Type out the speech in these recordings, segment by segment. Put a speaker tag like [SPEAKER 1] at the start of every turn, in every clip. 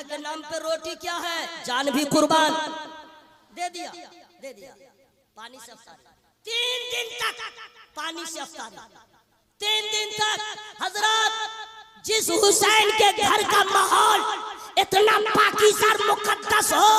[SPEAKER 1] के नाम पे रोटी क्या है, जान भी कुर्बान दे दिया। पानी से अफ्तारी 3 दिन तक, पानी से अफ्तारी 3 दिन तक। हजरत, जिस हुसैन के घर का माहौल इतना पाकीज़ा और मुकद्दस हो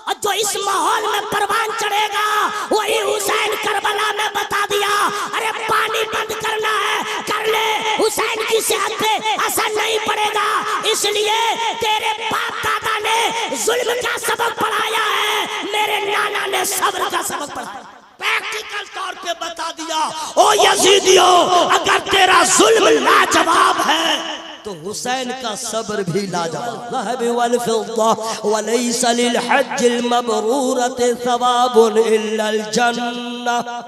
[SPEAKER 1] और जो इस माहौल में परवान चढ़ेगा, वही हुसैन करबला में बता दिया, अरे पानी बंद करना है कर ले, हुसैन की सेहत पे असर नहीं पड़ेगा। इसलिए तेरे बाप दादा ने जुल्म का सबक पढ़ाया है, मेरे नाना ने सब्र का सबक पढ़ाया। प्रैक्टिकल तौर पे बता दिया, ओ यजीदियो, अगर तेरा जुल्म लाजवाब है तो हुसैन का सब्र भी लाजवाब। वलैसा लिल हज्जिल मबरूरति सवाबुन इल्लल जन्नह।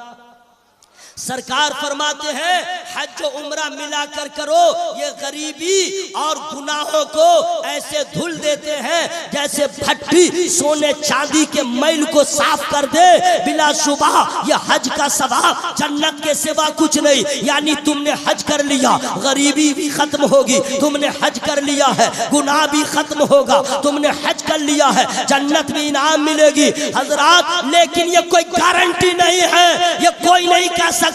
[SPEAKER 1] सरकार फरमाते हैं हज और उम्रा मिलाकर करो, ये गरीबी और गुनाहों को ऐसे धुल देते हैं जैसे भट्टी सोने चांदी के मैल को साफ कर दे। बिला शुबह ये हज का सवाब जन्नत के सिवा कुछ नहीं। यानी तुमने हज कर लिया, गरीबी भी खत्म होगी, तुमने हज कर लिया है, गुनाह भी खत्म होगा, तुमने हज कर लिया है, जन्नत में इनाम मिलेगी। हजरात, लेकिन ये कोई गारंटी नहीं है, ये कोई नहीं कह सकता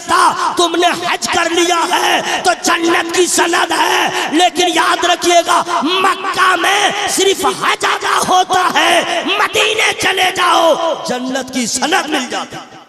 [SPEAKER 1] तुमने हज कर लिया है तो जन्नत की सनद है। लेकिन याद रखिएगा, मक्का में सिर्फ हज अदा होता है, मदीने चले जाओ जन्नत की सनद मिल जाती है,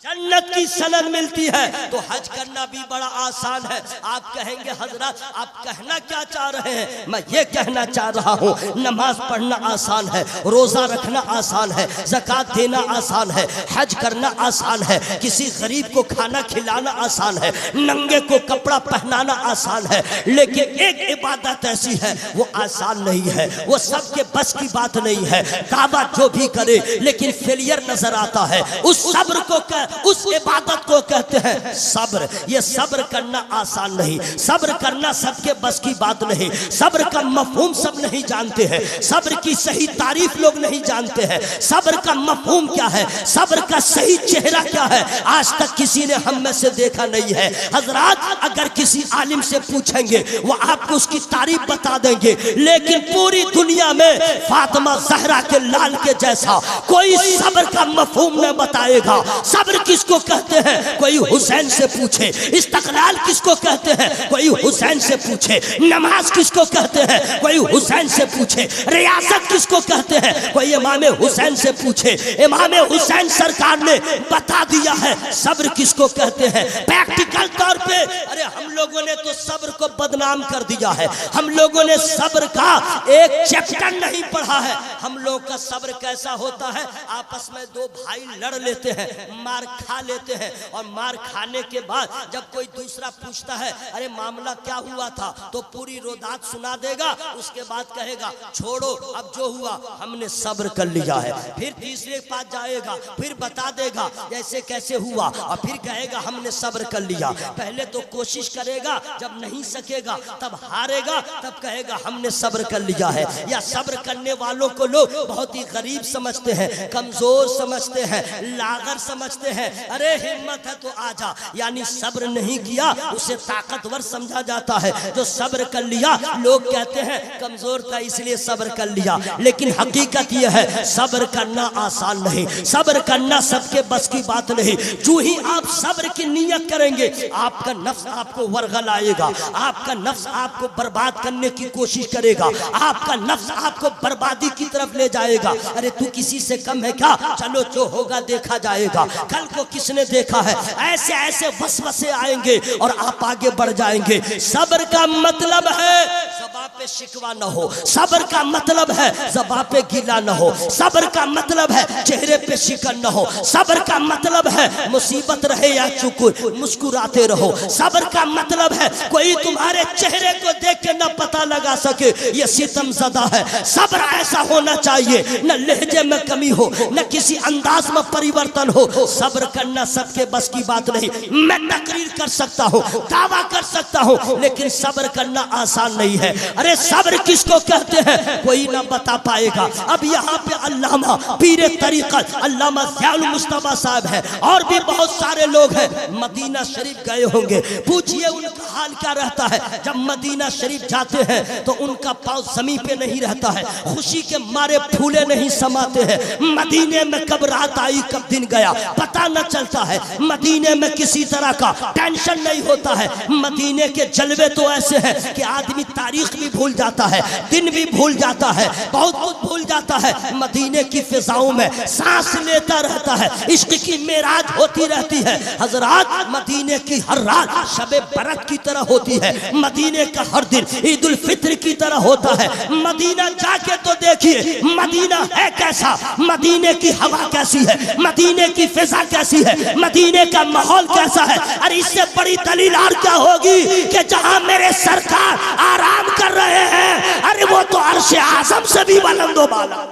[SPEAKER 1] जन्नत की सनद मिलती है। तो हज करना भी बड़ा आसान है। आप कहेंगे हजरत आप कहना क्या चाह रहे हैं? मैं ये कहना चाह रहा हूँ, नमाज पढ़ना आसान है, रोजा रखना आसान है, ज़कात देना आसान है, हज करना आसान है, किसी गरीब को खाना खिलाना आसान है, नंगे को कपड़ा पहनाना आसान है। लेकिन एक इबादत ऐसी है वो आसान नहीं है, वो सबके बस की बात नहीं है। काबा जो भी करे लेकिन फेलियर नजर आता है, उस सब्र को उस इबादत को कहते हैं सब्र। ये सब्र करना आसान नहीं, सब्र करना सबके बस की बात नहीं। सब्र का मफहूम सब नहीं जानते हैं, सब्र की सही तारीफ लोग नहीं जानते हैं। सब्र का मफहूम क्या है, सब्र का सही चेहरा क्या है, आज तक किसी ने हम में से देखा नहीं है। हजरात, अगर किसी आलिम से पूछेंगे वो आपको उसकी तारीफ बता देंगे, लेकिन पूरी दुनिया में फातिमा ज़हरा के लाल के जैसा कोई सब्र का मफहूम न बताएगा। सब्र किसको कहते हैं, कोई हुसैन से पूछे। इस्तक़लाल किसको कहते हैं, कोई हुसैन से पूछे। नमाज किसको कहते हैं, कोई हुसैन से पूछे। रियासत किसको कहते हैं, कोई इमाम हुसैन से पूछे। इमाम हुसैन सरकार ने बता दिया है सब्र किसको कहते हैं प्रैक्टिकल तौर पे। अरे हम लोगों ने तो सब्र को बदनाम कर दिया है, हम लोगों ने सब्र का एक चैप्टर नहीं पढ़ा है। हम लोग का सब्र कैसा होता है, आपस में दो भाई लड़ लेते हैं, मार खा लेते हैं, और मार खाने के बाद जब कोई दूसरा पूछता है अरे मामला क्या हुआ था, तो पूरी रोदात सुना देगा। उसके बाद कहेगा छोड़ो अब जो हुआ हमने सब्र कर लिया है। फिर तीसरे के पास जाएगा, फिर बता देगा जैसे कैसे हुआ, और फिर कहेगा हमने सब्र कर लिया। पहले तो कोशिश करेगा, जब नहीं सकेगा तब हारेगा, तब कहेगा हमने सब्र कर लिया है। या सब्र करने वालों को लोग बहुत ही गरीब समझते हैं, कमजोर समझते हैं, लागर समझते हैं। अरे हिम्मत है तो आजा, यानी सब्र नहीं किया उसे ताकतवर समझा जाता है। जो सब्र कर लिया लोग कहते हैं कमजोर था इसलिए सब्र कर लिया। लेकिन हकीकत यह है सब्र करना आसान नहीं, सब्र करना सबके बस की बात नहीं। जो ही आप सब्र की नियत करेंगे आपका नफ्स आपको वर्गलाएगा, आपका नफ्स आपको बर्बाद करने की कोशिश करेगा, आपका नफ्स आपको बर्बादी की तरफ ले जाएगा। अरे तू किसी से कम है क्या, चलो जो होगा देखा जाएगा, कल को किसने देखा है। ऐसे ऐसे वसवसे आएंगे और आप आगे बढ़ जाएंगे। सब्र का मतलब है ज़बान पे शिकवा न हो, सब्र का मतलब है ज़बान पे गिला न हो, सब्र का मतलब है चेहरे पे शिकन न हो, सब्र का मतलब है मुसीबत रहे या चुक मुस्कुराते रहो। सब्र का मतलब है कोई तुम्हारे चेहरे को देख के न पता लगा सके ये सितमज़दा है। सब्र ऐसा होना चाहिए न लहजे में कमी हो, न किसी अंदाज में परिवर्तन हो। सब्र करना सबके बस की बात नहीं। मैं तकरीर कर सकता हूँ, दावा कर सकता हूँ, लेकिन सब्र करना आसान नहीं है। अरे सब्र किसको कहते हैं कोई ना बता पाएगा। अब यहाँ पे अल्लामा पीरे तरीक़त अल्लामा ज़ियाउल मुस्तफ़ा साहब है और भी बहुत सारे लोग हैं, मदीना शरीफ गए होंगे। पूछिए उनका हाल क्या रहता है। जब मदीना शरीफ जाते हैं तो उनका पाँव ज़मीन पे नहीं रहता है, खुशी के मारे फूले नहीं समाते हैं। मदीने में कब रात आई कब दिन गया पता न चलता है। मदीने में किसी तरह का टेंशन नहीं होता है। मदीने के जलवे तो ऐसे हैं कि आदमी तारीख भी भूल जाता है, दिन भी भूल जाता है, बहुत कुछ भूल जाता है। मदीने की फिजाओं में सांस लेता रहता है, इश्क की मेराज होती रहती है। हजरात मदीने की हर रात शबे बरत की तरह होती है, मदीने का हर दिन ईद उल फित्र की तरह होता है। मदीना जाके तो देखिए मदीना है कैसा, मदीने की हवा कैसी है, मदीने की फिजा कैसी है, मदीने का माहौल कैसा है। अरे इससे बड़ी दलील और क्या होगी कि जहां मेरे सरकार आराम कर रहे हैं, अरे वो तो अर्श आज़म से भी बुलंदो बाला।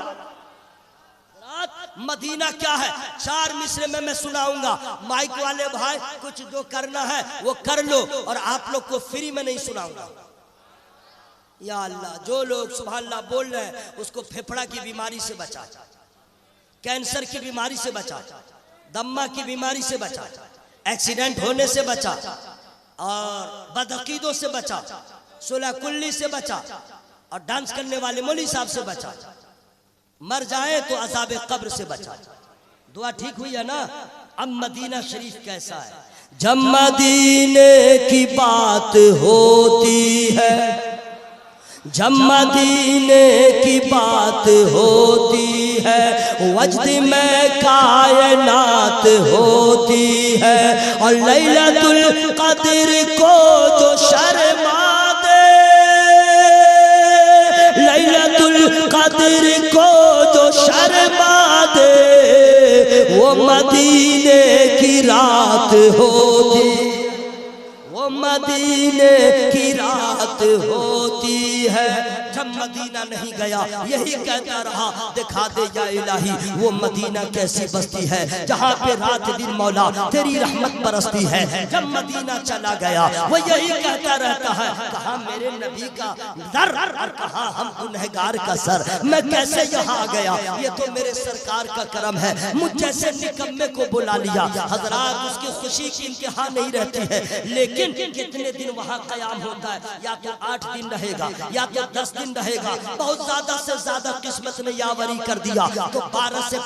[SPEAKER 1] मदीना क्या है 4 मिसरे में मैं सुनाऊंगा। माइक वाले भाई कुछ जो करना है वो कर लो और आप लोग को फ्री में नहीं सुनाऊंगा। या अल्लाह, जो लोग सुभान अल्लाह बोल रहे हैं उसको फेफड़ा की बीमारी से बचा, कैंसर की बीमारी से बचा, दम्मा की बीमारी से बचा, एक्सीडेंट होने से बचा और बदअकीदों से बचा, सुलह कुल्ली से बचा और डांस करने वाले मौलवी साहब से बचा, मर जाए तो अज़ाब कब्र से बचा। दुआ ठीक हुई है ना। अब मदीना शरीफ कैसा है। जब मदीने की बात होती है, जब मदीने की बात होती है, वजद में कायनात होती है। और लैलतुल क़द्र को जो शर्मा दे, लैलतुल क़द्र को जो शर्मा दे, वो मदीने की रात होती, वो मदीने की रात होती है। जब मदीना नहीं गया यही कहता रहा, दिखा दे या इलाही वो मदीना कैसी बस्ती है जहाँ पे रात दिन मौला तेरी रहमत बरसती है। जब मदीना चला गया वो यही कहता रहता है, कहा मेरे नबी का दर और कहा हम गुनहगार का सर, मैं कैसे यहाँ आ गया। ये तो मेरे सरकार का करम है, मुझ जैसे निकम्मे को बुला लिया। हजरात उसकी खुशी की इंतहा नहीं रहती है, लेकिन कितने दिन वहाँ कयाम होता है, या तो 8 दिन रहेगा या तो 10 दिन रहेगा। बहुत ज्यादा से ज्यादा किस्मत ने यावरी कर दिया तो 12 से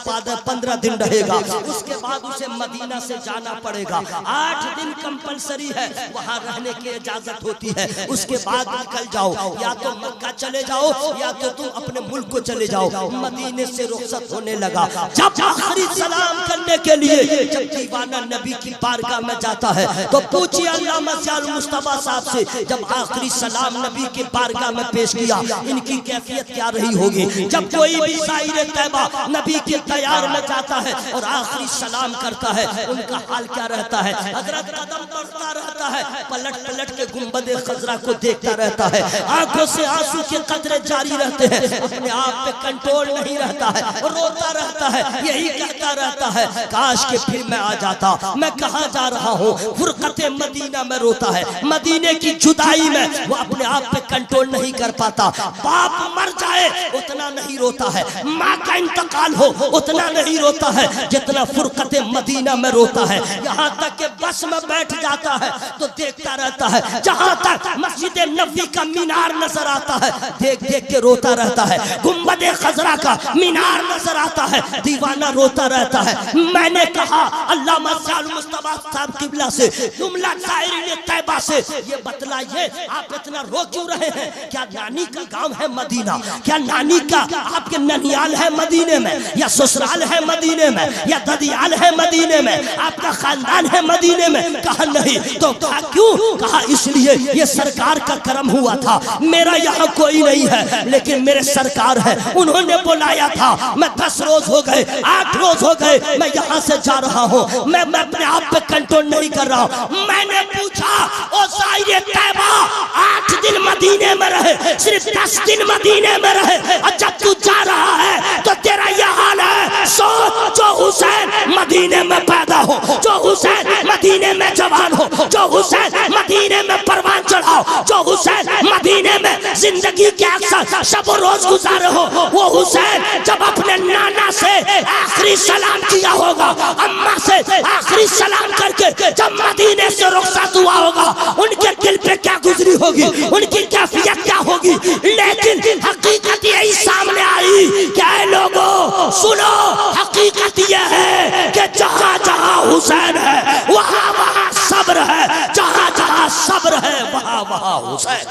[SPEAKER 1] 15 दिन रहेगा। उसके बाद उसे मदीना से जाना पड़ेगा। 8 दिन कंपलसरी है, वहाँ रहने की इजाजत होती है। उसके बाद निकल जाओ, या तो मक्का चले जाओ या तो तुम अपने मुल्क को चले जाओ। मदीने से रुखसत होने लगा। जब आखिरी सलाम करने के लिए जब दीवाना नबी की बारगाह में जाता है तो पूछिए अल्लामा ज़ियाउल मुस्तफ़ा साहब से, जब आखिरी सलाम नबी की बारगाह में पेश किया इनकी कैफियत क्या रही होगी। जब कोई भी शायर तैबा नबी के तैयार में जाता है और आखिरी सलाम करता है उनका हाल क्या रहता है। हजरत कदम बढ़ता रहता है, पलट पलट के गुंबदे खजरा को देखता रहता है, आंखों से आंसू के कतरे जारी रहते हैं, अपने आप पे कंट्रोल नहीं रहता है, रोता रहता है, यही कहता रहता है काश के फिर मैं आ जाता, मैं कहाँ जा रहा हूँ। फुरकते मदीना में रोता है, मदीने की जुदाई में वो अपने आप पे कंट्रोल नहीं कर पाता। बाप मर जाए उतना नहीं रोता है, माँ का इंतकाल हो उतना नहीं रोता है जितना फुरकते मदीना में रोता है। यहाँ तक के बस में बैठ जाता है तो देखता रहता है, जहाँ तक मस्जिद नबी का मीनार नजर आता है देख देख के रोता रहता है, गुंबदे खजरा का मीनार नजर आता है दीवाना रोता रहता है। मैंने कहा अल्लामा ज़ियाउल मुस्तफ़ा साहब किबला से, जुमला शायरीन तैबा से ये बतलाइए आप इतना रो क्यों रहे हैं। क्या नानी का गांव है मदीना, क्या नानी का आपके ननियाल है मदीने में, या ससुराल है मदीने में, या ददियाल है मदीने में, आपका खानदान है मदीने में। कहा नहीं, तो कहा क्यों। कहा इसलिए ये सरकार का करम हुआ था, मेरा यहाँ कोई नहीं है लेकिन मेरे सरकार है, उन्होंने बुलाया था। मैं 10 रोज हो गए, 8 रोज हो गए, मैं यहाँ से जा रहा हूँ, मैं अपने आप पे कंट्रोल नहीं कर रहा हूँ। मैंने पूछा ओ शायर तैबा 8 दिन मदीने में रहे, सिर्फ 10 दिन मदीने में रहे, और जब तू जा रहा है तो तेरा यह हाल है। सोच, जो हुसैन मदीने में पैदा हो, जो हुसैन मदीने में जवान हो, जो हुसैन मदीने में परवान चढ़ा
[SPEAKER 2] हो जो हुसैन मदीने में जिंदगी के अक्सर शब रोज गुजारे हो, वो हुसैन जब अपने नाना से आखिरी सलाम किया होगा, अम्मा से आखिरी सलाम करके जब मदीने से रुखसत हुआ होगा, उनके दिल पे क्या गुजरी होगी, उनकी कैफियत क्या होगी। लेकिन हकीकत यही सामने आई क्या है लोगों, सुनो हकीकत यह है कि जहां जहां हुसैन है वहां वहां सब्र है, जहां जहां सब्र है वहां वहां हुसैन।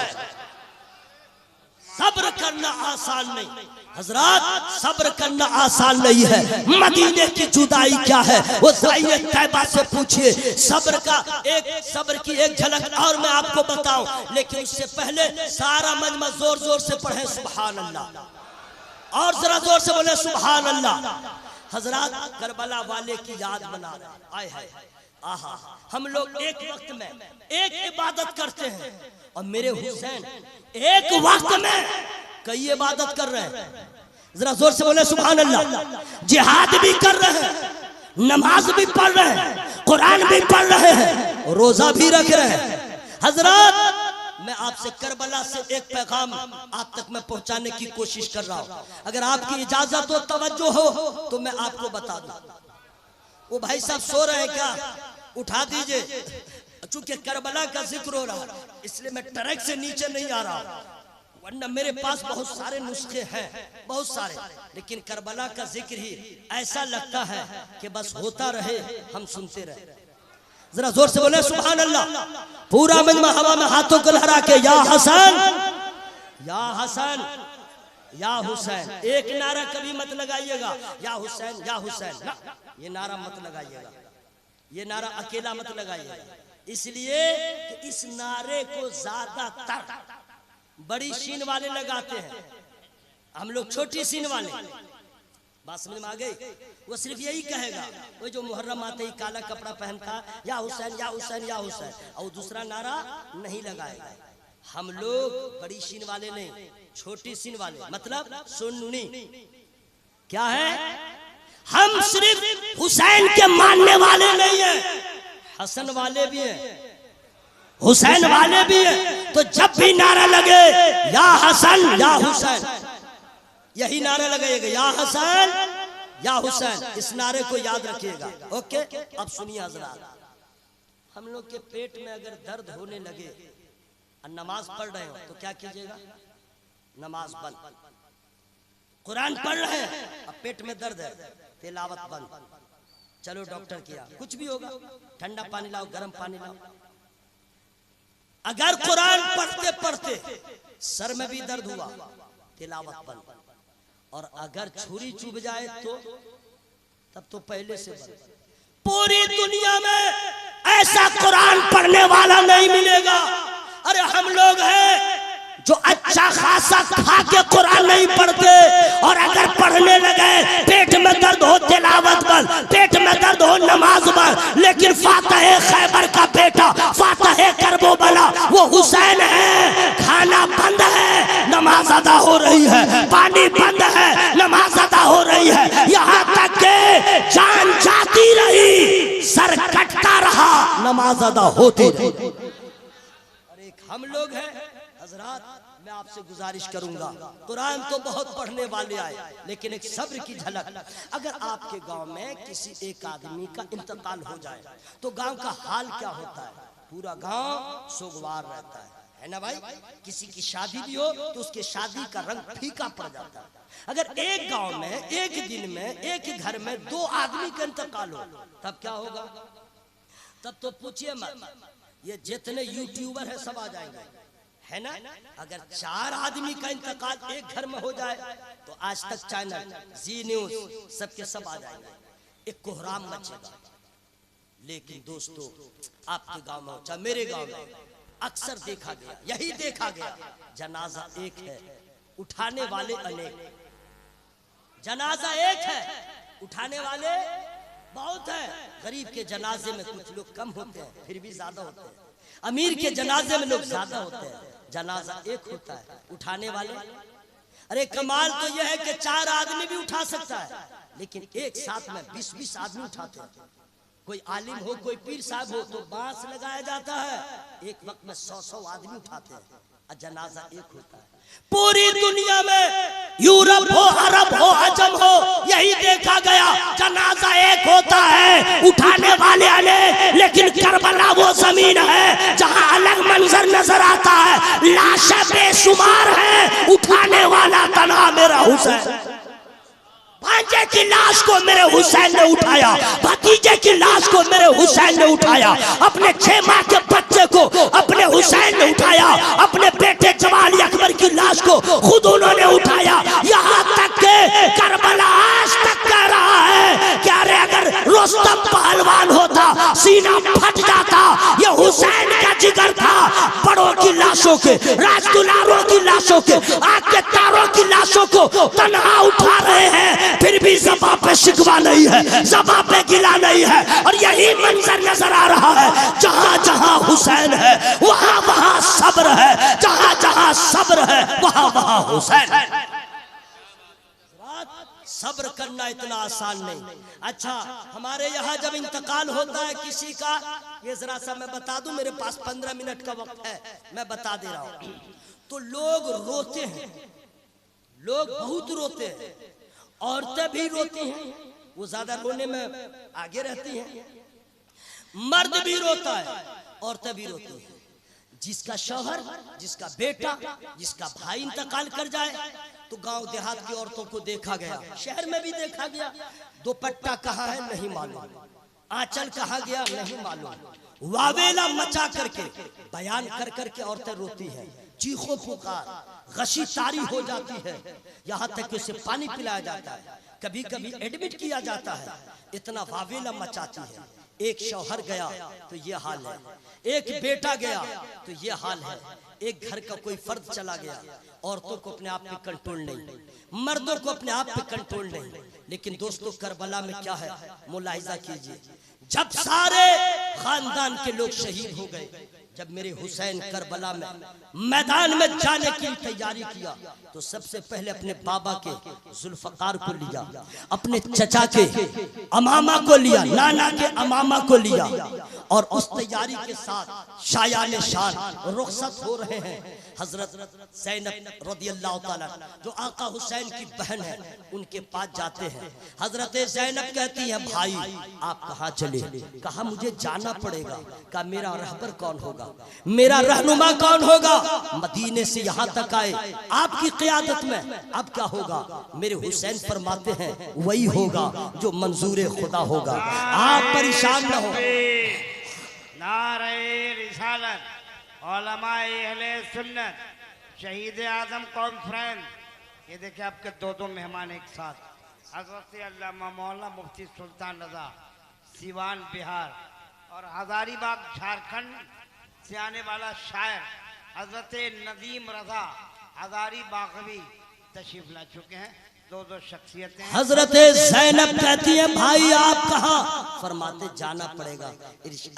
[SPEAKER 1] सब्र करना आसान नहीं हजरात, सब्र करना आसान नहीं है। मदीने की जुदाई क्या है वो ज़ाइए तैयबा से पूछिए। सब्र की एक झलक और मैं आपको बताऊं, लेकिन उससे पहले सारा मजमा जोर जोर से पढ़े सुभान अल्लाह, और जरा जोर से बोले सुभान अल्लाह। हजरात करबला वाले की याद बना रहे आए है, आहा हम लोग एक वक्त में एक इबादत करते हैं और मेरे हुसैन एक वक्त में कई इबादत कर रहे हैं। जरा जोर से बोले सुभान अल्लाह। जिहाद भी कर रहे हैं, नमाज भी पढ़ रहे हैं, कुरान भी पढ़ रहे हैं, रोजा भी रख रहे हैं। हजरात मैं आपसे करबला से एक पैगाम आप तक मैं पहुंचाने की कोशिश कर रहा हूं, अगर आपकी इजाजत हो तवज्जो हो तो मैं आपको बता दूं। वो भाई साहब सो रहे हैं क्या, उठा दीजिए। चूंकि करबला का जिक्र हो रहा इसलिए मैं ट्रैक से नीचे नहीं आ रहा, वरना मेरे पास बहुत सारे नुस्खे हैं, बहुत सारे, लेकिन करबला का जिक्र ही ऐसा लगता है कि बस होता रहे हम सुनते रहे। जरा जोर से बोले सुभान अल्लाह। पूरा मजमा हवा में हाथों को लहरा के या हसन या हसन या हुसैन, एक नारा कभी मत लगाइएगा या हुसैन या हुसैन ना, ये नारा मत लगाइएगा, ये नारा अकेला मत लगाइएगा, इसलिए कि इस नारे को ज्यादातर बड़ी सीन वाले लगाते हैं, हम लोग छोटी सीन वाले। बात समझ में आ गई? वो सिर्फ यही कहेगा, वो जो मुहर्रम आते ही काला कपड़ा पहनता या हुसैन या हुसैन या हुसैन, और दूसरा नारा नहीं लगाएगा। हम लोग बड़ी सीन वाले नहीं, छोटी सीन वाले, मतलब सुन्नी। क्या है? हम सिर्फ हुसैन के मानने वाले नहीं हैं, हसन वाले भी हैं, हुसैन वाले भी हैं। तो जब भी नारा लगे या हसन या हुसैन, यही नारा लगाइएगा, या हसन या हुसैन, इस नारे को याद रखिएगा। ओके, अब सुनिए हजरात, हम लोग के पेट में अगर दर्द होने लगे और नमाज पढ़ रहे हो तो क्या कीजिएगा? नमाज बंद। कुरान पढ़ रहे हैं, अब पेट में दर्द है, तिलावत बंद। चलो डॉक्टर किया, कुछ भी होगा, ठंडा पानी लाओ, गर्म पानी लाओ। अगर कुरान पढ़ते पढ़ते सर में भी दर्द हुआ, तिलावत बंद। और अगर छुरी चुभ जाए तो तब तो पहले से बंद। पूरी दुनिया में ऐसा कुरान पढ़ने वाला नहीं मिलेगा। अरे हम लोग हैं जो अच्छा खासा खा के कुरान नहीं पढ़ते, और अगर पढ़ने लगे पेट में दर्द हो तिलावत बंद, पेट में दर्द हो नमाज बंद। लेकिन फातह खैबर का बेटा, फातह करबला वो हुसैन है, खाना बंद है, नमाज अदा हो रही है, पानी बंद है, नमाज अदा हो रही है, यहाँ तक के जान जाती रही, सर कटता रहा, नमाज अदा होती रही। और एक हम लोग हैं हजरात, मैं आपसे गुजारिश करूंगा, कुरान तो बहुत पढ़ने वाले आए, लेकिन एक सब्र की झलक। अगर आपके गांव में किसी एक आदमी का इंतकाल हो जाए तो गांव का हाल क्या होता है? पूरा गांव सोगवार रहता है ना भाई? किसी की शादी भी हो तो उसके शादी का रंग फीका पड़ जाता है। अगर एक गांव में एक दिन में एक ही घर में 2 आदमी का इंतकाल हो तब क्या होगा? तब तो पूछिए मत, ये जितने यूट्यूबर है सब आ जाएंगे, है ना? अगर 4 आदमी का इंतकाल एक घर में हो जाए तो आज तक चैनल, जी न्यूज, सबके सब आ जाएंगे, एक कोहराम मचेगा। लेकिन दोस्तों, आपके गांव में चाहे मेरे गांव में अक्सर देखा गया, यही देखा गया, जनाजा एक है, उठाने वाले अनेक। जनाजा एक है, उठाने वाले बहुत है। गरीब के जनाजे में कुछ लोग कम होते हैं, फिर भी ज्यादा होते हैं। अमीर के जनाजे में लोग ज्यादा होते हैं, जनाजा एक होता है, उठाने वाले। अरे कमाल तो यह है कि 4 आदमी भी उठा सकता है, लेकिन एक साथ में 20-20 आदमी उठाते हैं। कोई आलिम हो, कोई पीर साहब हो तो बांस लगाया जाता है, एक वक्त में 100 आदमी उठाते हैं और जनाजा एक होता है। पूरी दुनिया में यूरोप हो, अरब हो, अजम हो, यही देखा गया, जनाजा एक होता है, उठाने वाले अनेक, लेकिन करबला वो जमीन है जहां अलग मंजर नजर आता है, लाशें बेशुमार है, उठाने वाला तन्हा मेरा हुसैन। भांजे की लाश को मेरे हुसैन ने उठाया, भतीजे की लाश को मेरे हुसैन ने उठाया, अपने 6 माह के बच्चे को अपने हुसैन ने उठाया, अपने बेटे जवाली अकबर की लाश को खुद उन्होंने उठाया। यहाँ तक के करबला आज तक कह रहा है कि अरे अगर रुस्तम पहलवान होता सीना फट जाता, ये हुसैन का जिगर था। बड़ों की लाशों के, राजदुलारों की लाशों के, आग के तारों की लाशों को तन्हा उठा रहे हैं, फिर भी ज़बा पे शिकवा नहीं है, ज़बा पे गिला नहीं है। और यही मंजर नजर आ रहा है, जहां जहां हुसैन है वहां वहां सब्र है, जहां जहां सब्र है वहां वहां हुसैन है। सब्र करना इतना आसान नहीं। अच्छा, हमारे यहाँ जब इंतकाल होता है किसी का, ये जरा सा मैं बता दूं, मेरे पास 15 मिनट का वक्त है, मैं बता दे रहा हूं। तो लोग रोते हैं, लोग बहुत रोते हैं, औरतें भी रोती हैं, वो ज्यादा रोने में आगे रहती हैं, मर्द भी रोता है, औरतें भी रोती हैं। जिसका शौहर, जिसका बेटा, जिसका भाई इंतकाल कर जाए तो गांव देहात की औरतों को देखा गया, शहर में भी देखा गया, दुपट्टा कहाँ है नहीं मालूम, आंचल कहाँ गया नहीं मालूम, वावेला मचा करके बयान कर करके औरतें रोती हैं, चीखों पुकार, गशी तारी हो जाती है, यहाँ तक कि उसे पानी पिलाया जाता है, कभी कभी एडमिट किया जाता है, इतना वावेला मचाती है। एक शौहर गया तो ये हाल है, एक बेटा गया तो ये हाल है, एक घर का कोई फर्द चला गया, औरतों को अपने आप पे कंट्रोल नहीं, मर्दों को अपने आप पे कंट्रोल नहीं। लेकिन दोस्तों, करबला में क्या है मुलाहिजा कीजिए, जब सारे खानदान के लोग शहीद हो गए, जब मेरे हुसैन करबला में मैदान में जाने की तैयारी किया तो सबसे पहले अपने बाबा के जुल्फकार को लिया, अपने चचा के अमामा को लिया, नाना के अमामा को लिया, और उस तैयारी के साथ शायान शान रुखसत हो रहे हैं। हजरत ज़ैनब रज़ियल्लाहु ताला जो आका हुसैन की बहन है, उनके पास जाते हैं। हजरत ज़ैनब कहती है, भाई आप कहाँ चले? कहा मुझे जाना पड़ेगा। कहा मेरा रहबर कौन होगा, मेरा रहनुमा कौन होगा? मदीने से यहाँ तक आए आपकी क़ियादत में, अब क्या होगा? मेरे हुसैन फरमाते हैं वही होगा जो मंजूर खुदा होगा, आप परेशान न हो।
[SPEAKER 3] नारे रिसालत, उलमाए अहले सुन्नत, शहीद आजम कॉन्फ्रेंस, ये देखिए आपके 2 मेहमान एक साथ, हज़रत अल्लामा मौलाना मुफ्ती सुल्तान रज़ा सीवान बिहार, और हजारीबाग झारखंड से आने वाला शायर हज़रत नदीम रज़ा हजारीबागवी तशरीफ ला चुके हैं। 2 शख्सियतें।
[SPEAKER 1] हजरत ज़ैनब कहती है, भाई आप कहाँ? फरमाते जाना पड़ेगा।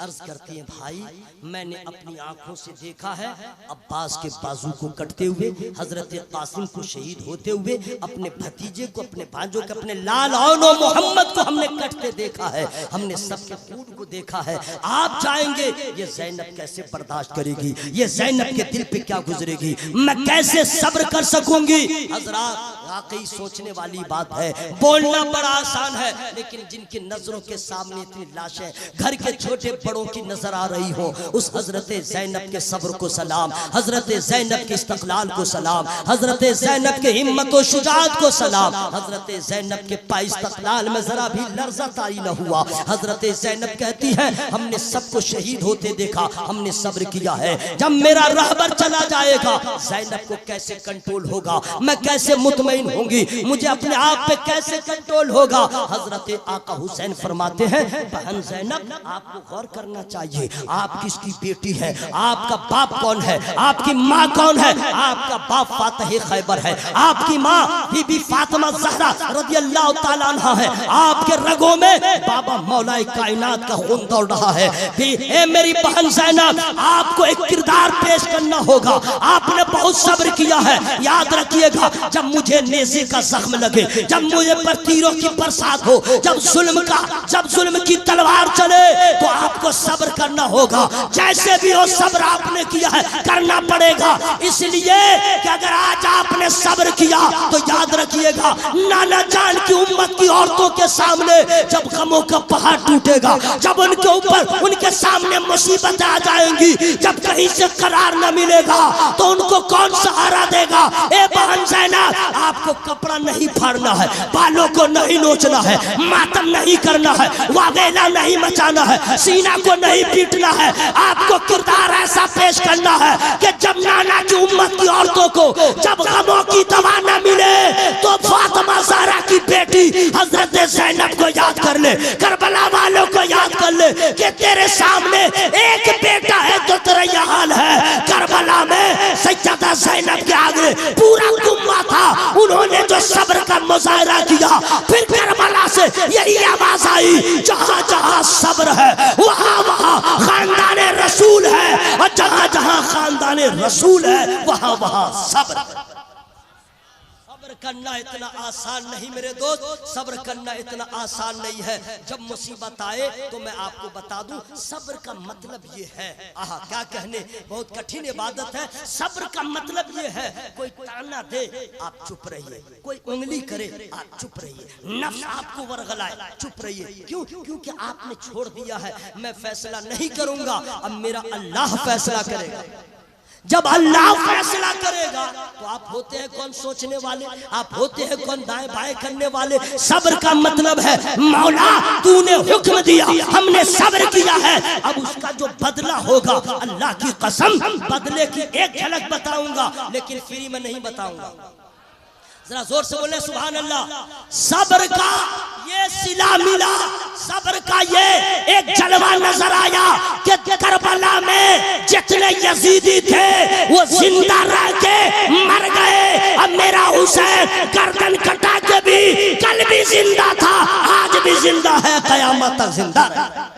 [SPEAKER 1] अर्ज करती है, भाई मैंने अपनी आंखों से देखा है अब्बास के बाजू को कटते हुए, हजरत कासिम को शहीद होते हुए, अपने भतीजे को, अपने भांजों को, अपने लाल औनो मोहम्मद को हमने कटते देखा है, हमने सबके खून को देखा है। आप जाएंगे, ये ज़ैनब कैसे बर्दाश्त करेगी? ये ज़ैनब के दिल पे क्या गुजरेगी? मैं कैसे सब्र कर सकूंगी? हजरात, वाकई सोचने वाली बात है, बोलना बड़ा आसान है, लेकिन जिनकी नजरों के सामने इतनी लाशें घर के छोटे बड़ों की नजर आ रही हो, उस हजरत ज़ैनब के सब्र को सलाम, हजरत ज़ैनब के इस्तक़लाल को सलाम, हजरत ज़ैनब के हिम्मत और शुजाअत को सलाम, हजरत ज़ैनब के पाए इस्तक़लाल में जरा भी लर्ज़ा तारी न हुआ। हजरत ज़ैनब कहती है, हमने सबको शहीद होते देखा, हमने सब्र किया है, जब मेरा रहबर चला जाएगा ज़ैनब को कैसे कंट्रोल होगा, मैं कैसे मुतमईन होंगी, मुझे अपने आप पे कैसे कंट्रोल होगा? हजरत आका हुसैन फरमाते हैं, बहन ज़ैनब आपको गौर करना चाहिए, आप किसकी बेटी है, आपका बाप कौन है, आपकी माँ कौन है? आपका बाप फातिह खैबर है, आपकी माँ बीबी फातिमा ज़हरा रज़ियल्लाहु ताला अन्हा है, आपके रगों में बाबा मौलाए कायनात का खून दौड़ रहा है। ए मेरी बहन ज़ैनब, आपको एक किरदार पेश करना होगा, आपने बहुत सब्र किया है, याद रखिएगा, जब मुझे
[SPEAKER 2] नेज़े का जख्म लगे, जब मुझे पर तीरों की बरसात हो, जब जुल्म की तलवार चले, तो आपको सब्र करना होगा। जैसे भी हो सब्र आपने किया है, करना पड़ेगा। इसलिए कि अगर आज आपने सब्र किया तो याद रखिएगा, नाना जान की उम्मत की औरतों के सामने जब गमों का पहाड़ टूटेगा, जब उनके ऊपर उनके सामने मुसीबतें आ जाएंगी, जब कहीं से करार न मिलेगा, तो उनको कौन सहारा देगा? ए बहन ज़ैनब, आपको कपड़ा नहीं फाड़ना है, बालों को नहीं नोचना है, मातम नहीं करना है, वावेला नहीं मचाना है, सीना को नहीं पीटना है। आपको किरदार ऐसा पेश करना है कि जब नाना की उम्मत की औरतों को जब गमों की दवा न मिले, तो फातिमा ज़हरा की बेटी हजरत ज़ैनब को याद कर ले, करबला वालों को याद कर ले कि तेरे सामने एक बेटा है तो तेरा यह हाल है। करबला में सैयदा ज़ैनब के आगे पूरा उम्मा था, उन्होंने जो सब्र का मुजाहरा किया, फिर करबला से यही आवाज आई, जहां जहां सब्र है वहां वहां खानदाने रसूल है, और जहां जहां खानदाने रसूल है वहां वहां सब्र। सब्र करना इतना आसान नहीं मेरे दोस्त, सब्र करना इतना आसान नहीं है। जब मुसीबत आए तो मैं आपको बता दूं, सब्र का मतलब ये है, आहा क्या कहने, बहुत कठिन इबादत है। सब्र का मतलब ये है, कोई ताना दे आप चुप रहिए, कोई उंगली करे आप चुप रहिए, नफ्स आपको वरगलाए चुप रहिए। क्यों? क्योंकि आपने छोड़ दिया है, मैं फैसला नहीं करूंगा, अब मेरा अल्लाह फैसला करेगा। जब अल्लाह फैसला करेगा तो आप होते हैं कौन सोचने वाले, आप होते हैं कौन दाएं बाएं करने वाले। सब्र का मतलब है, मौला तूने हुक्म दिया, हमने सब्र किया है, अब उसका जो बदला होगा, अल्लाह की कसम बदले की एक झलक बताऊंगा, लेकिन फ्री में नहीं बताऊंगा। जरा जोर से बोले सुभान अल्लाह। सब्र का ये सिला मिला, सब्र का ये एक जलवा नजर आया कि करबला में जितने यजीदी थे वो जिंदा रह के मर गए। अब मेरा हुसैन गर्दन कटा के भी कल भी जिंदा था, आज भी जिंदा है, कयामत तक जिंदा रहेगा।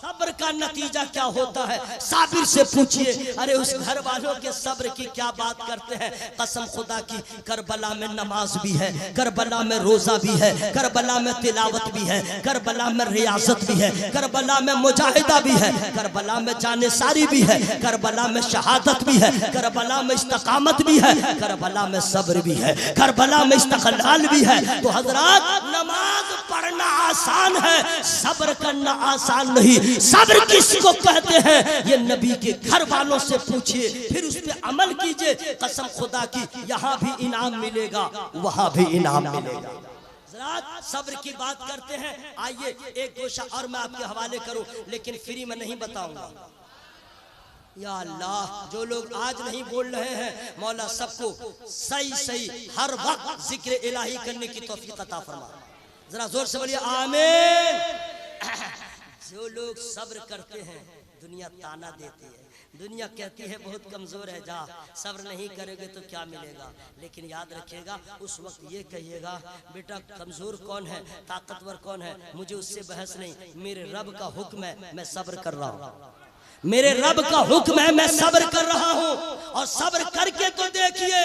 [SPEAKER 2] सब्र का नतीजा क्या होता है? साबिर से पूछिए, अरे उस घर वालों के सब्र की क्या बात करते हैं। कसम खुदा की, करबला में नमाज भी है, करबला में रोजा भी है, करबला में तिलावत भी है, करबला में रियासत भी है, करबला में मुजाहिदा भी है, करबला में जानेसारी भी है, करबला में शहादत भी है, करबला में इस्तकामत भी है, करबला में सब्र भी है, करबला में इस्तक़लाल भी है। तो हजरात, नमाज पढ़ना आसान है, सब्र करना आसान नहीं। सब्र किसको कहते हैं, ये नबी के घर वालों से पूछिए, फिर उस पे अमल कीजिए। कसम खुदा की, यहाँ भी इनाम मिलेगा, वहां भी इनाम मिलेगा। सब्र की बात करते हैं, आइए एक दो शा और मैं आपके हवाले करूं, लेकिन फ्री में नहीं बताऊंगा। या अल्लाह, जो लोग आज नहीं बोल रहे हैं, मौला सबको सही सही हर वक्त जिक्र इलाही करने की तौफीक अता फरमा। जरा जोर से बोलिए आमीन। जो लोग सब्र करते हैं, दुनिया ताना देती है, दुनिया कहती है बहुत कमजोर है, जा सब्र नहीं करेंगे तो क्या मिलेगा। लेकिन याद रखिएगा, उस वक्त ये कहिएगा, बेटा कमजोर कौन है, ताकतवर कौन है, मुझे उससे बहस नहीं, मेरे रब का हुक्म है, मैं सब्र कर रहा हूँ, मेरे रब का हुक्म है, मैं सब्र कर रहा हूं। और सब्र करके तो देखिए,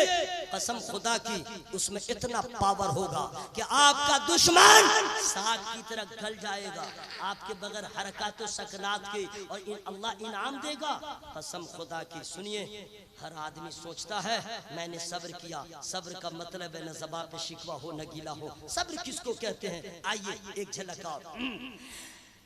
[SPEAKER 2] कसम खुदा की, उसमें इतना पावर होगा कि आपका दुश्मन साग की तरह गल जाएगा, आपके बगैर हरकत और सकनात की, और अल्लाह इनाम देगा। कसम खुदा की, सुनिए, हर आदमी सोचता है मैंने सब्र किया, सब्र का मतलब है न ज़बान पे शिकवा हो न गीला हो। सब्र किसको कहते हैं, आइए एक झलक और।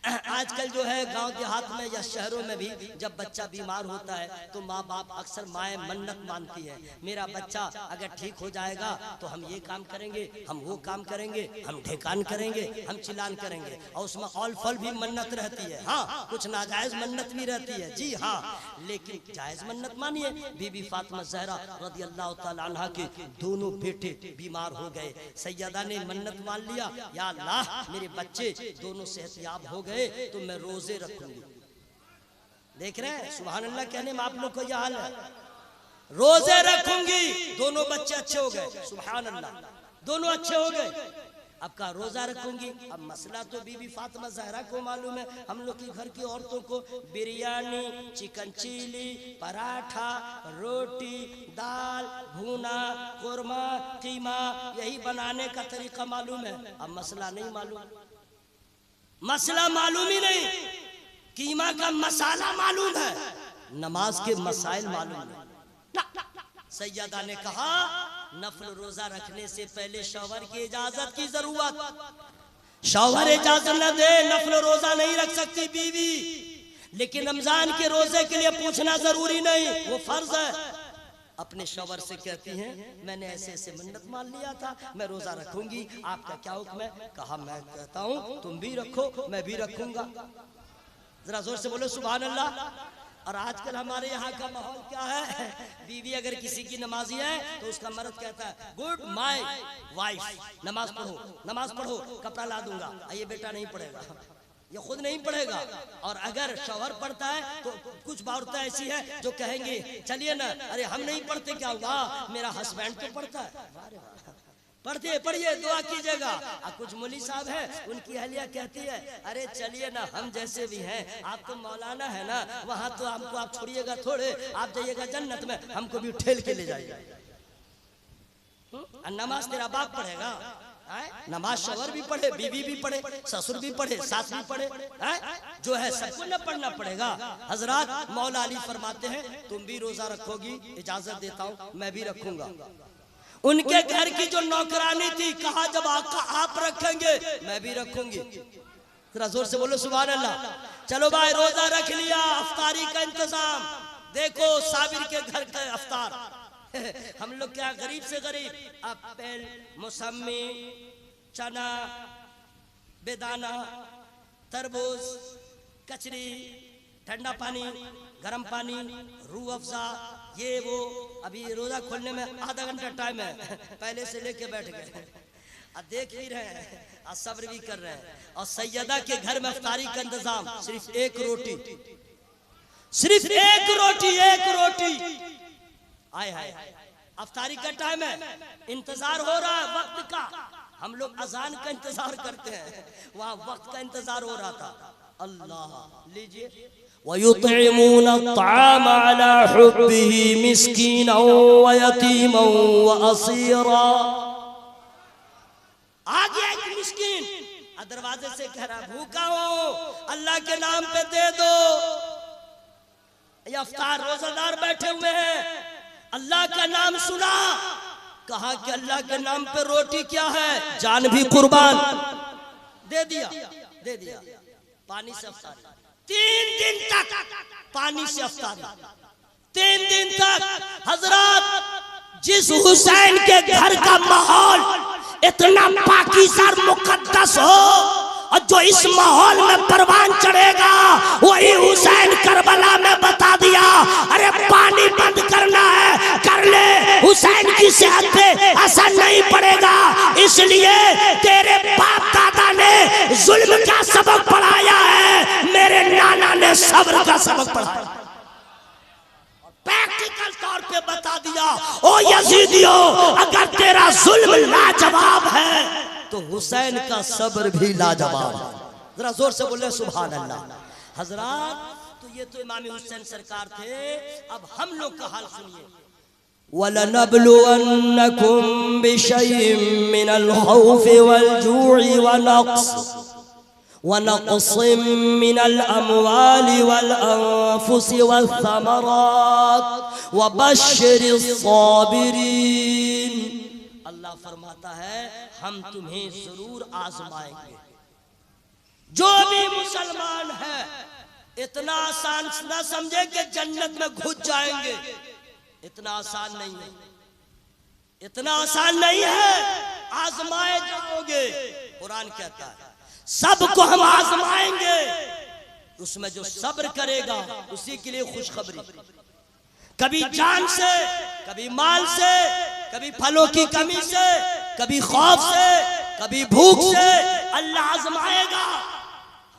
[SPEAKER 2] आजकल जो है गांव देहात में या शहरों में भी जब बच्चा बीमार होता है तो माँ बाप अक्सर माएँ मन्नत मानती है, मेरा बच्चा अगर ठीक हो जाएगा तो हम ये काम करेंगे, हम वो काम करेंगे, हम ढेकान करेंगे, हम चिलान करेंगे। और उसमें ऑल फल भी मन्नत रहती है, हाँ कुछ नाजायज मन्नत भी रहती है, जी हाँ, लेकिन जायज मन्नत मानिए। बीबी फातिमा ज़हरा रज़ी अल्लाह तआला अन्हा के दोनों बेटे बीमार हो गए, सैयदा ने मन्नत मान लिया, या अल्लाह मेरे बच्चे दोनों सेहतयाब हो गए तो मैं रोजे रखूंगी। देख रहे हैं, सुभान अल्लाह कहने में आप लोग को यह हाल है, रोजे रखूंगी, दोनों बच्चे अच्छे हो गए, सुभान अल्लाह, दोनों अच्छे हो गए।
[SPEAKER 1] अब का रोजा रखूंगी। अब मसला तो बीबी फातिमा ज़हरा को मालूम है, हम लोग की घर की औरतों को बिरयानी, चिकन चिली, पराठा, रोटी, दाल, भुना, कुरमा, कीमा, यही बनाने का तरीका मालूम है। अब मसला नहीं मालूम, मसला मालूम ही नहीं, कीमा का मसाला मालूम है, नमाज के मसाइल मालूम है। सैयदा ने कहा नफल रोजा रखने से पहले शौहर की इजाजत की जरूरत, शौहर इजाजत न दे नफल रोजा नहीं रख सकती बीवी। लेकिन रमजान के रोजे के लिए पूछना जरूरी नहीं, वो फर्ज है। अपने शौहर से कहती हैं मैंने ऐसे ऐसे मन्नत मान लिया था, मैं रोजा रखूंगी, आपका क्या हुक्म है? कहा मैं कहता हूँ तुम भी रखो, मैं भी रखूंगा। जरा जोर से बोलो सुभान अल्लाह। और आजकल हमारे यहाँ का माहौल क्या है, बीवी अगर किसी की नमाजी है तो उसका मर्द कहता है गुड माय वाइफ, नमाज पढ़ो, नमाज पढ़ो, कपड़ा ला दूंगा। ये बेटा नहीं पढ़ेगा, ये खुद नहीं पढ़ेगा। और अगर शौहर पढ़ता है तो कुछ औरतें ऐसी है जो कहेंगे चलिए ना, अरे हम नहीं पढ़ते क्या हुआ, मेरा हस्बैंड तो पढ़ता है, पढ़ते पढ़िए दुआ कीजिएगा। और कुछ मौलवी साहब है, उनकी अहलिया कहती है अरे चलिए ना, हम जैसे भी हैं, आप तो मौलाना है ना, वहां तो हमको आप छोड़िएगा थोड़े, आप जाइएगा जन्नत में, हमको भी ठेल के ले जाइएगा। नमाज तेरा बाप पढ़ेगा, नमाज शौहर भी पढ़े, बीवी भी पढ़े, ससुर भी पढ़े, सास भी पढ़े, जो है सबको न पढ़ना पड़ेगा। हजरात मौला अली फरमाते हैं तुम भी रोजा रखोगी, इजाजत देता हूँ, मैं भी रखूंगा। उनके घर की जो नौकरानी थी कहा जब आका आप रखेंगे मैं भी रखूंगी। जरा जोर से बोलो सुभान अल्लाह। चलो भाई रोजा रख लिया, अफ्तारी का इंतजाम देखो, साबिर के घर का अफ्तार। हम लोग क्या गरीब से गरीब, एप्पल, मौसमी, चना, बेदाना, तरबूज, कचरी, ठंडा पानी, गरम पानी, रूह अफ़ज़ा, ये वो। अभी रोजा खोलने में आधा घंटा टाइम है, पहले से लेके बैठ गए, अब देख भी रहे हैं और सब्र भी कर रहे हैं। और सैयदा के घर में अफ्तारी का इंतजाम, सिर्फ एक रोटी, सिर्फ एक रोटी, एक रोटी। आए हाय, अफ्तारी का टाइम है, इंतजार हो रहा है वक्त का। हम लोग अजान का इंतजार करते हैं, वहां वक्त का इंतजार हो रहा था। अल्लाह लीजिए,
[SPEAKER 2] वयुतइमून अत्ताम अला हुब्बिही मिस्कीना व यतीमा व असीरा।
[SPEAKER 1] आ गया एक मिस्कीन, दरवाजे से कह रहा भूखा हूं, अल्लाह के नाम पे दे दो। ये अफ्तार रोजादार बैठे हुए हैं, अल्लाह का नाम सुना, कहा कि अल्लाह के नाम पे रोटी क्या है, जान भी कुर्बान, दे दिया, दे दिया। पानी से अफ्तारी 3 दिन तक, पानी से अफ्तारी 3 दिन तक। हजरत
[SPEAKER 2] जिस हुसैन के घर का माहौल इतना पाकीज़ा और मुकद्दस हो, और जो इस माहौल में परवान चढ़ेगा, वही हुसैन करबला में बता दिया अरे पानी बंद करना है कर ले, हुसैन की सेहत पे असर नहीं पड़ेगा। इसलिए तेरे बाप दादा ने जुल्म का सबक पढ़ाया है, मेरे नाना ने सब्र का सबक पढ़ाया, प्रैक्टिकल तौर पे बता दिया ओ यजीदियो, अगर तेरा जुल्म लाजवाब है
[SPEAKER 1] तो हुसैन का सब्र भी लाजवाब है। जरा जोर से बोले सुभान अल्लाह। हजरात तो ये तो इमाम हुसैन सरकार थे, अब हम लोग का हाल सुनिए। वलनब्लुवन्नकुम बिशैइन मिनल खौफि वल जू'i वनक़्सिम मिनल अम्वालि वल अन्फुसि वस्समरात वबश्शिरिस साबिरीन। अल्लाह फरमाता है हम तुम्हें जरूर आजमाएंगे। जो भी मुसलमान है इतना आसान ना समझे कि जन्नत में घुस जाएंगे, इतना आसान नहीं है, इतना आसान नहीं है, आजमाए जाओगे। कुरान कहता है सबको हम आजमाएंगे, उसमें जो सब्र करेगा उसी के लिए खुशखबरी। कभी जान से, कभी माल से, कभी फलों की कमी से, कभी खौफ से, कभी भूख से अल्लाह आजमाएगा।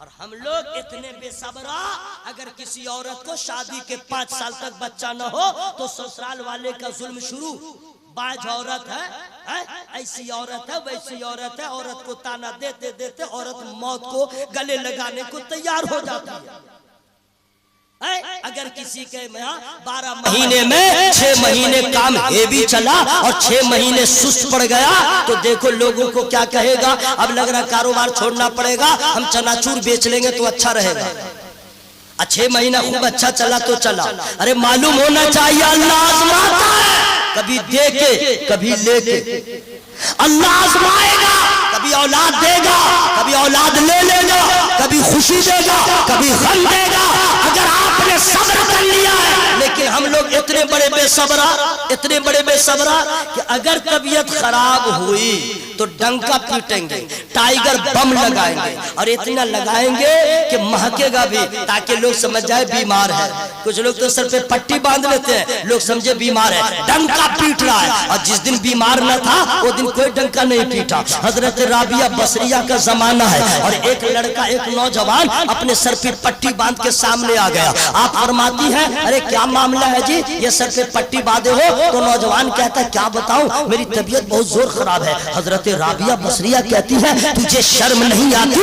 [SPEAKER 1] और हम लोग इतने बेसब्रा, अगर किसी औरत को शादी के 5 साल तक बच्चा न हो तो ससुराल वाले का जुल्म शुरू, बाज औरत है, ऐसी औरत है वैसी औरत है, औरत को ताना देते देते औरत मौत को गले लगाने को तैयार हो जाती है। अगर किसी के 12 महीने में 6 महीने काम हेवी चला और 6 महीने सुस्त पड़ गया तो देखो लोगों को क्या कहेगा, अब लग रहा कारोबार छोड़ना पड़ेगा, हम चनाचूर बेच लेंगे तो अच्छा रहेगा। 6 महीना खूब अच्छा चला तो चला, अरे मालूम होना चाहिए अल्लाह आजमाता है, कभी दे के कभी लेके अल्लाह आजमाएगा, कभी औलाद देगा कभी औलाद ले लेगा, कभी खुशी देगा कभी गम देगा, अगर आपने सब्र कर लिया है। लेकिन हम लोग इतने बड़े बेसब्रा कि अगर तबीयत खराब हुई तो डंका पीटेंगे, टाइगर बम लगाएंगे और इतना लगाएंगे कि महकेगा भी, ताकि लोग समझ जाए बीमार है। कुछ लोग तो सर पे पट्टी बांध लेते हैं, लोग समझे बीमार है, डंका पीट रहा है। और जिस दिन बीमार न था वो दिन कोई डंका नहीं पीटा। हजरत राबिया बसरिया का जमाना है और एक लड़का, एक नौजवान अपने सर पे पट्टी बांध के सामने आ गया। आप फरमाती हैं अरे क्या मामला है जी, ये सर पे पट्टी बांधे हो? तो नौजवान कहता है क्या बताऊं, मेरी तबीयत बहुत जोर खराब है। हजरत राबिया बसरिया कहती है तुझे शर्म नहीं आती?